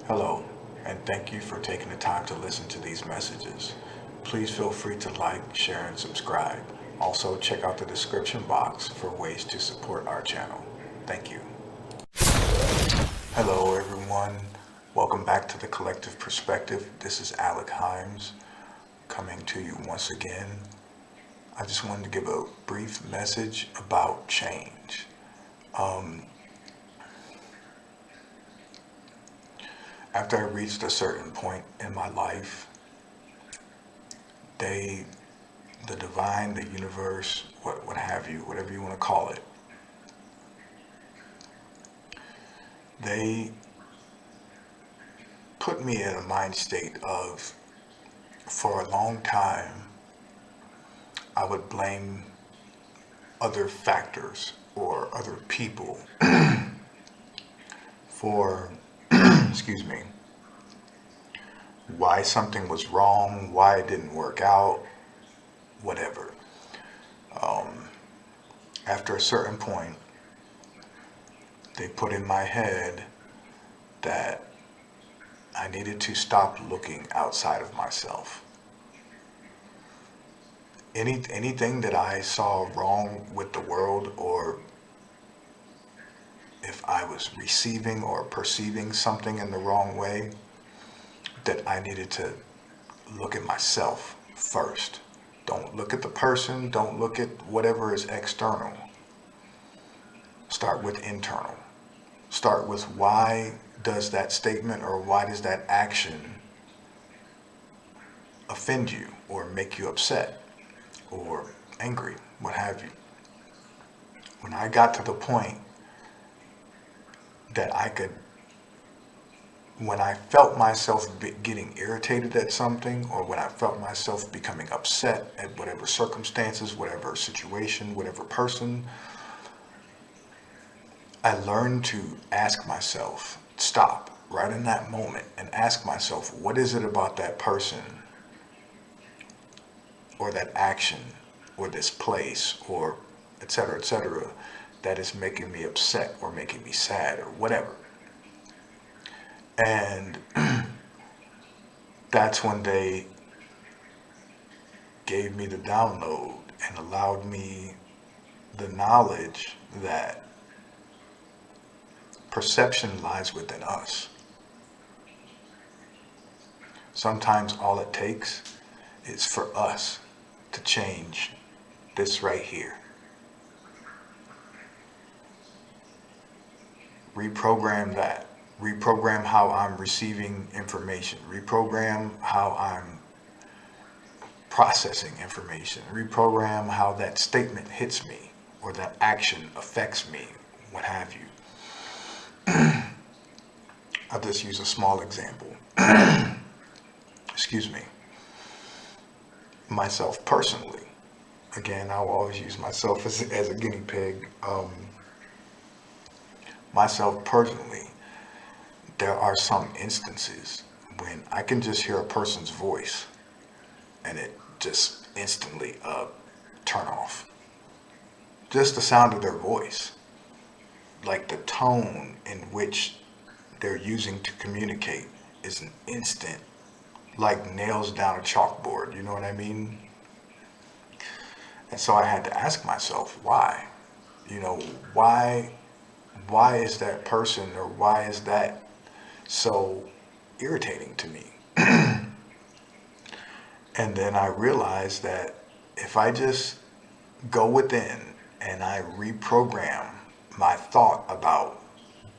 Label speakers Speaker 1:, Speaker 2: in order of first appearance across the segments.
Speaker 1: Hello, and thank you for taking the time to listen to these messages. Please feel free to like, share, and subscribe. Also, check out the description box for ways to support our channel. Thank you. Hello, everyone. Welcome back to the Collective Perspective. This is Alec Himes coming to you once again. I just wanted to give a brief message about change. After I reached a certain point in my life, they the divine, the universe, what have you, whatever you want to call it, they put me in a mind state of, for a long time, I would blame other factors or other people for, excuse me, why something was wrong, why it didn't work out, whatever. After a certain point, they put in my head that I needed to stop looking outside of myself. Anything that I saw wrong with the world, or if I was receiving or perceiving something in the wrong way, that I needed to look at myself first. Don't look at the person, don't look at whatever is external. Start with internal. Start with, why does that statement or why does that action offend you or make you upset or angry, what have you. When I got to the point that I could, when I felt myself getting irritated at something, or when I felt myself becoming upset at whatever circumstances, whatever situation, whatever person, I learned to ask myself, stop right in that moment and ask myself, what is it about that person or that action or this place or et cetera, that is making me upset or making me sad or whatever. And that's when they gave me the download and allowed me the knowledge that perception lies within us. Sometimes all it takes is for us to change this right here. Reprogram that. Reprogram how I'm receiving information. Reprogram how I'm processing information. Reprogram how that statement hits me or that action affects me, what have you. I'll just use a small example. Excuse me. Myself personally. Again, I'll always use myself as a guinea pig. Myself personally, there are some instances when I can just hear a person's voice and it just instantly turn off. Just the sound of their voice, like the tone in which they're using to communicate, is an instant, like nails down a chalkboard. You know what I mean? And so I had to ask myself, why? You know, why is that person, or why is that so irritating to me? And then I realized that if I just go within and I reprogram my thought about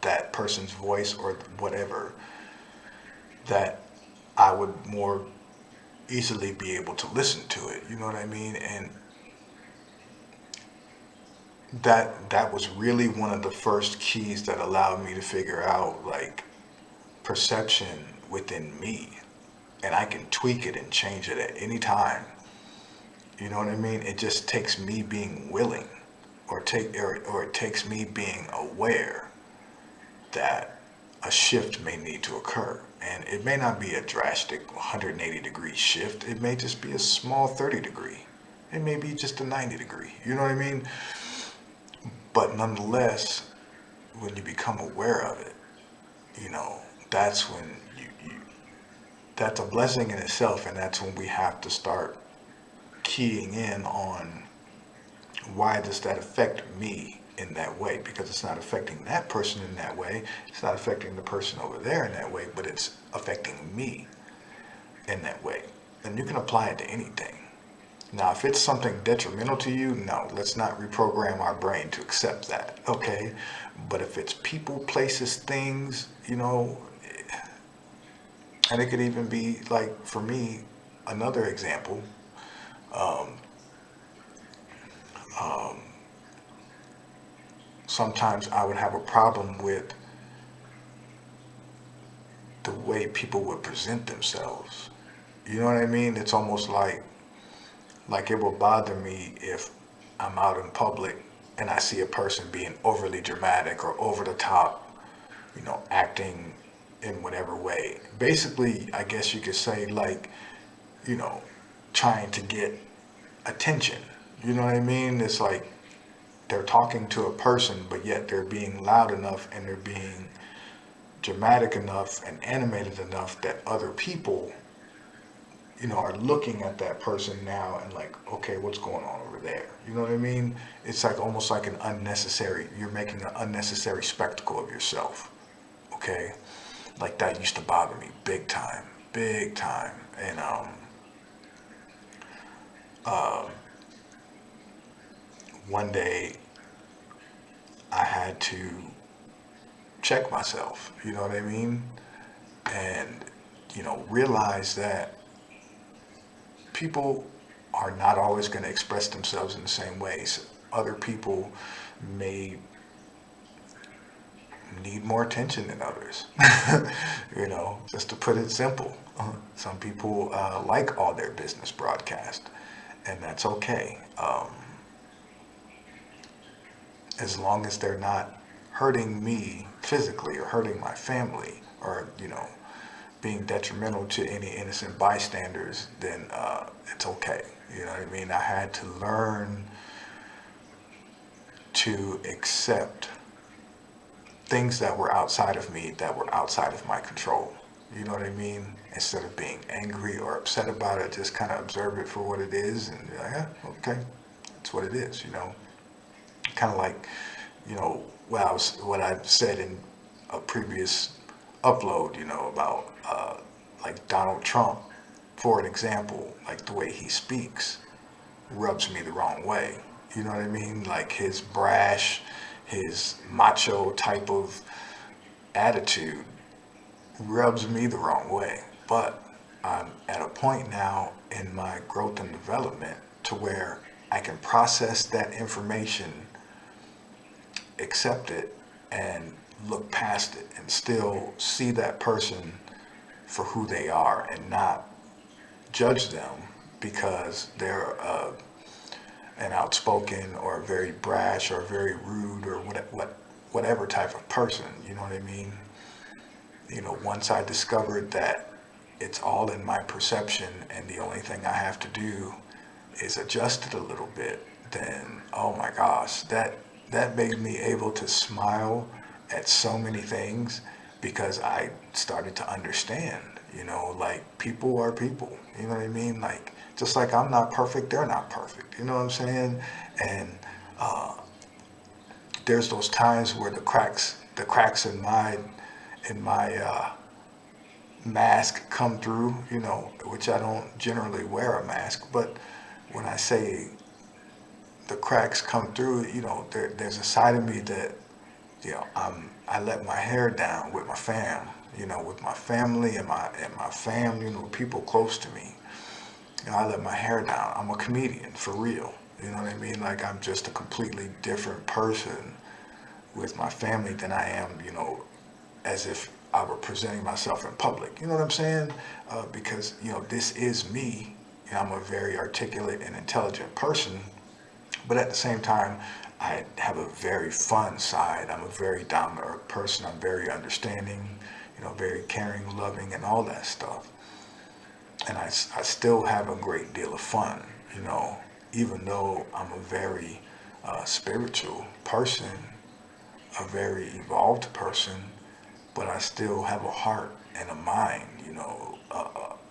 Speaker 1: that person's voice or whatever, that I would more easily be able to listen to it. You know what I mean? And that was really one of the first keys that allowed me to figure out, like, perception within me, and I can tweak it and change it at any time. You know what I mean? It just takes me being willing, or it takes me being aware that a shift may need to occur. And it may not be a drastic 180-degree shift. It may just be a small 30-degree. It may be just a 90-degree. You know what I mean? But nonetheless, when you become aware of it, you know, that's when that's a blessing in itself, and that's when we have to start keying in on why does that affect me in that way, because it's not affecting that person in that way, it's not affecting the person over there in that way, but it's affecting me in that way. And you can apply it to anything. Now, if it's something detrimental to you, no, let's not reprogram our brain to accept that, okay? But if it's people, places, things, and it could even be like, for me, another example, um, um, sometimes I would have a problem with the way people would present themselves. You know what I mean? It's almost like it will bother me if I'm out in public and I see a person being overly dramatic or over the top, acting in whatever way. Basically, I guess you could say like, you know, trying to get attention. You know what I mean? It's like they're talking to a person, but yet they're being loud enough and they're being dramatic enough and animated enough that other people, are looking at that person now and like, okay, what's going on over there? You know what I mean? It's like almost like you're making an unnecessary spectacle of yourself. Okay? Like that used to bother me big time, big time. And uh, one day I had to check myself, you know what I mean? And, realize that people are not always going to express themselves in the same ways. Other people may need more attention than others, just to put it simple. Some people like all their business broadcast, and that's okay. As long as they're not hurting me physically or hurting my family or, being detrimental to any innocent bystanders, then it's okay. You know what I mean? I had to learn to accept things that were outside of me, that were outside of my control. You know what I mean? Instead of being angry or upset about it, just kind of observe it for what it is and be like, yeah, okay, it's what it is, Kind of like, what I said in a previous upload, about like Donald Trump, for an example, like the way he speaks rubs me the wrong way. You know what I mean? Like his brash, his macho type of attitude rubs me the wrong way. But I'm at a point now in my growth and development to where I can process that information, accept it, and look past it and still see that person for who they are and not judge them because they're an outspoken or very brash or very rude or whatever type of person. You know what I mean? Once I discovered that it's all in my perception and the only thing I have to do is adjust it a little bit, then oh my gosh, that made me able to smile at so many things because I started to understand, like people are people, you know what I mean? Like just like I'm not perfect, they're not perfect, you know what I'm saying? And there's those times where the cracks in my mask come through, which I don't generally wear a mask, but when I say the cracks come through, there's a side of me that, I let my hair down with my fam, with my family and my fam, people close to me. I let my hair down. I'm a comedian for real. You know what I mean? Like I'm just a completely different person with my family than I am, as if I were presenting myself in public. You know what I'm saying? Because, this is me. I'm a very articulate and intelligent person, but at the same time, I have a very fun side. I'm a very down to earth person. I'm very understanding, very caring, loving, and all that stuff. And I still have a great deal of fun, even though I'm a very spiritual person, a very evolved person, but I still have a heart and a mind,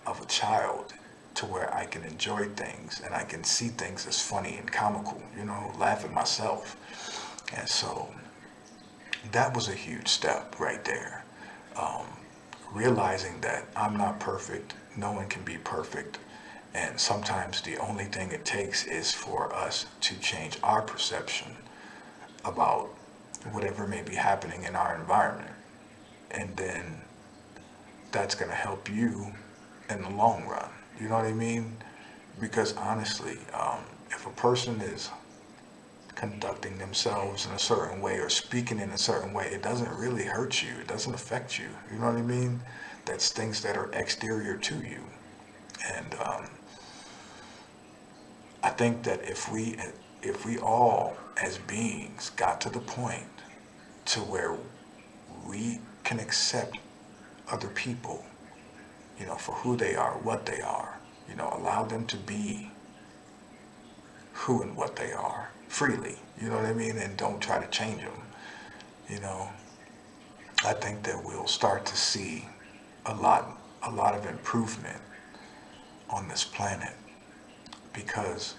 Speaker 1: of a child, to where I can enjoy things and I can see things as funny and comical, laugh at myself. And so that was a huge step right there. Um, Realizing that I'm not perfect, no one can be perfect, and sometimes the only thing it takes is for us to change our perception about whatever may be happening in our environment. And then that's going to help you in the long run. You know what I mean? Because honestly, if a person is conducting themselves in a certain way or speaking in a certain way, it doesn't really hurt you. It doesn't affect you. You know what I mean? That's things that are exterior to you. And I think that if we all as beings got to the point to where we can accept other people, for who they are, what they are, allow them to be who and what they are freely, you know what I mean? And don't try to change them, you know. I think that we'll start to see a lot of improvement on this planet because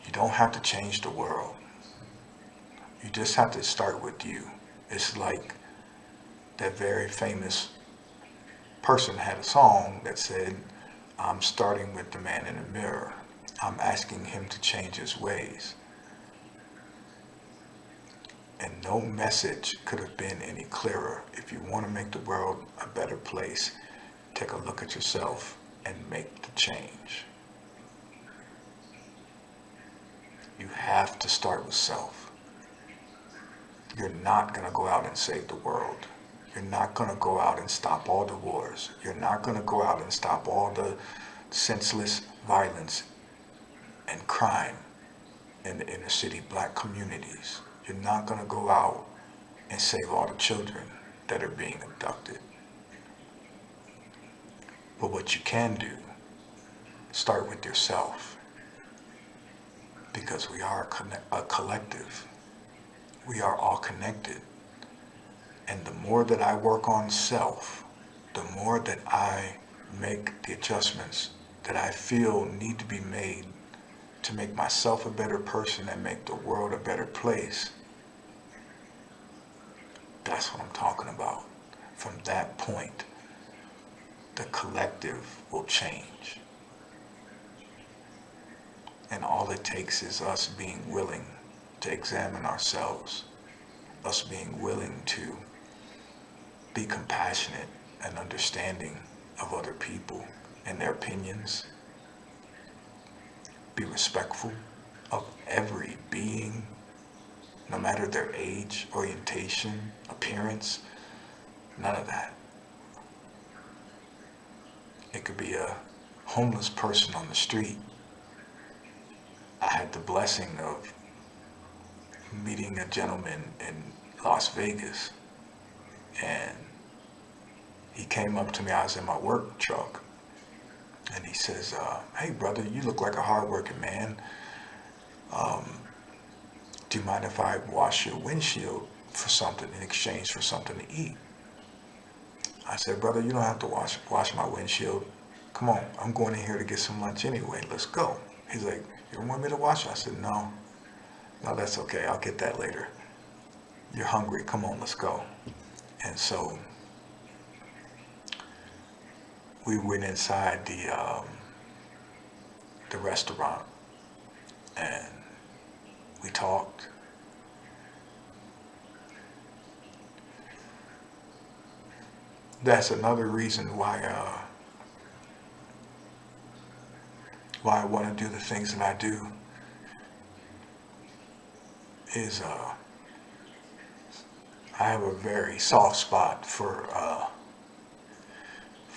Speaker 1: you don't have to change the world. You just have to start with you. It's like that very famous person had a song that said, I'm starting with the man in the mirror. I'm asking him to change his ways. And no message could have been any clearer. If you want to make the world a better place, take a look at yourself and make the change. You have to start with self. You're not going to go out and save the world. You're not going to go out and stop all the wars. You're not going to go out and stop all the senseless violence and crime in the inner city black communities. You're not going to go out and save all the children that are being abducted. But what you can do, start with yourself. Because we are a collective. We are all connected. And the more that I work on self, the more that I make the adjustments that I feel need to be made to make myself a better person and make the world a better place. That's what I'm talking about. From that point, the collective will change. And all it takes is us being willing to examine ourselves, us being willing to be compassionate and understanding of other people and their opinions, be respectful of every being, no matter their age, orientation, appearance, none of that. It could be a homeless person on the street. I had the blessing of meeting a gentleman in Las Vegas, and he came up to me. I was in my work truck, and he says, hey brother, you look like a hardworking man. Do you mind if I wash your windshield for something in exchange for something to eat? I said, brother, you don't have to wash my windshield. Come on, I'm going in here to get some lunch anyway. Let's go. He's like, you don't want me to wash it? I said, no, that's okay. I'll get that later. You're hungry. Come on, let's go. And so we went inside the restaurant and we talked. That's another reason why I want to do the things that I do is I have a very soft spot for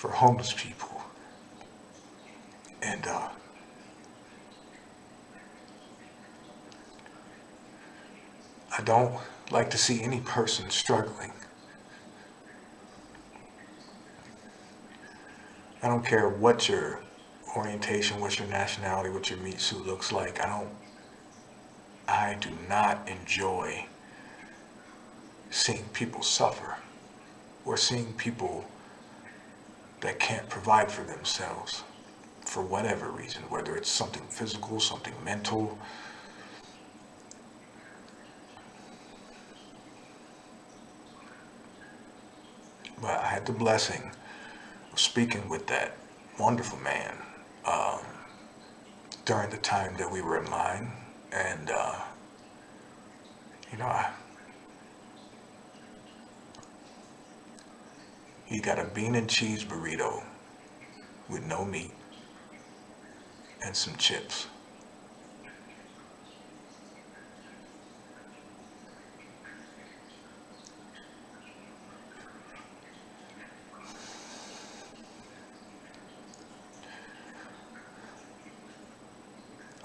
Speaker 1: homeless people, and I don't like to see any person struggling. I don't care what your orientation, what your nationality, what your meat suit looks like. I do not enjoy seeing people suffer we're seeing people that can't provide for themselves for whatever reason, whether it's something physical, something mental. But I had the blessing of speaking with that wonderful man um, during the time that we were in line. And, you know, he got a bean and cheese burrito with no meat and some chips.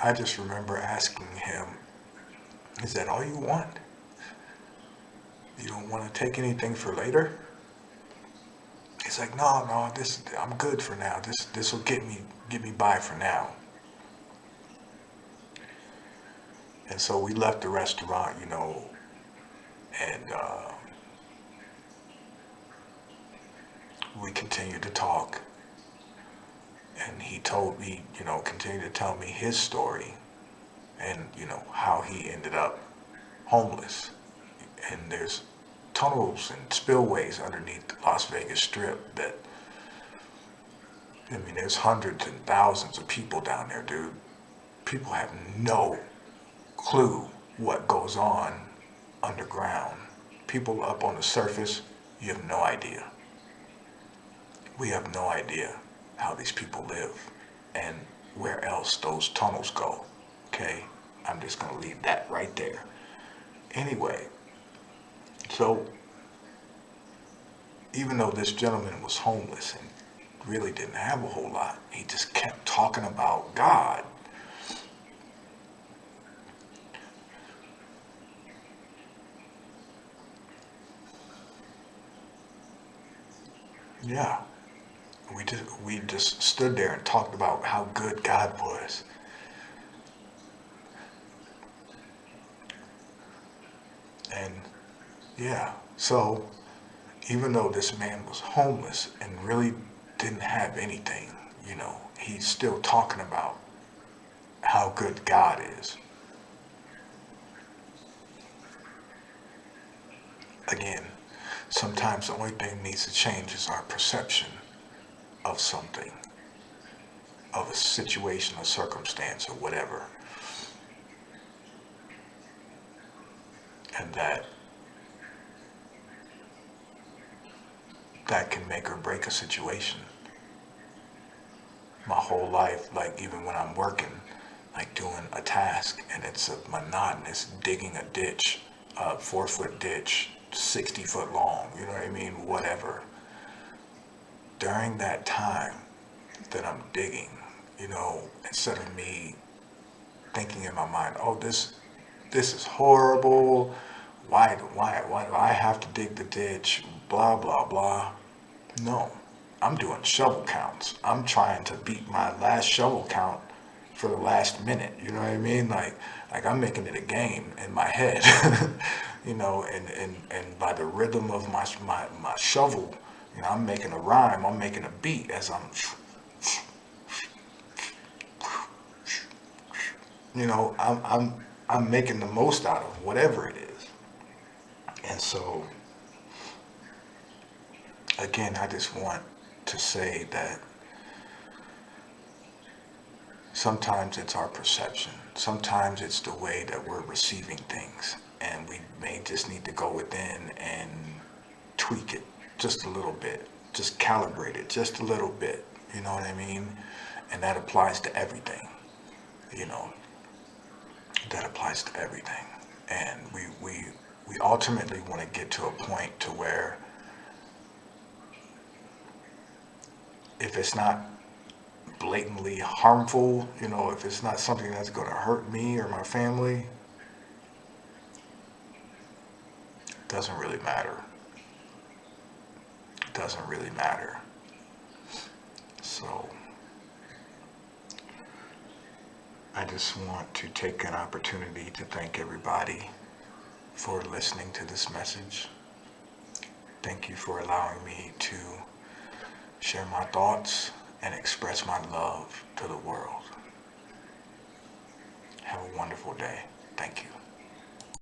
Speaker 1: I just remember asking him, is that all you want? You don't want to take anything for later? He's like, no, this I'm good for now. This will get me by for now. And so we left the restaurant, and we continued to talk. And he told me, continued to tell me his story and, how he ended up homeless. And there's tunnels and spillways underneath the Las Vegas Strip that, there's hundreds and thousands of people down there, dude. People have no clue what goes on underground. People up on the surface, you have no idea. We have no idea how these people live and where else those tunnels go. Okay? I'm just going to leave that right there. Anyway, so even though this gentleman was homeless and really didn't have a whole lot, he just kept talking about God. Yeah. We just stood there and talked about how good God was. And yeah, so even though this man was homeless and really didn't have anything, he's still talking about how good God is. Again, sometimes the only thing that needs to change is our perception of something, of a situation, a circumstance, or whatever. And that can make or break a situation. My whole life, like even when I'm working, like doing a task and it's a monotonous digging a ditch, a 4-foot ditch, 60 foot long, you know what I mean? Whatever. During that time that I'm digging, instead of me thinking in my mind, oh, this is horrible. Why do I have to dig the ditch? Blah, blah, blah. No, I'm doing shovel counts. I'm trying to beat my last shovel count for the last minute. You know what I mean? Like I'm making it a game in my head, and by the rhythm of my shovel, I'm making a rhyme. I'm making a beat as I'm making the most out of whatever it is. And so, again, I just want to say that sometimes it's our perception. Sometimes it's the way that we're receiving things. And we may just need to go within and tweak it just a little bit, just calibrate it just a little bit. You know what I mean? And that applies to everything. You know, that applies to everything. And we ultimately want to get to a point to where if it's not blatantly harmful, if it's not something that's going to hurt me or my family, it doesn't really matter. It doesn't really matter. So I just want to take an opportunity to thank everybody for listening to this message. Thank you for allowing me to share my thoughts and express my love to the world. Have a wonderful day. Thank you.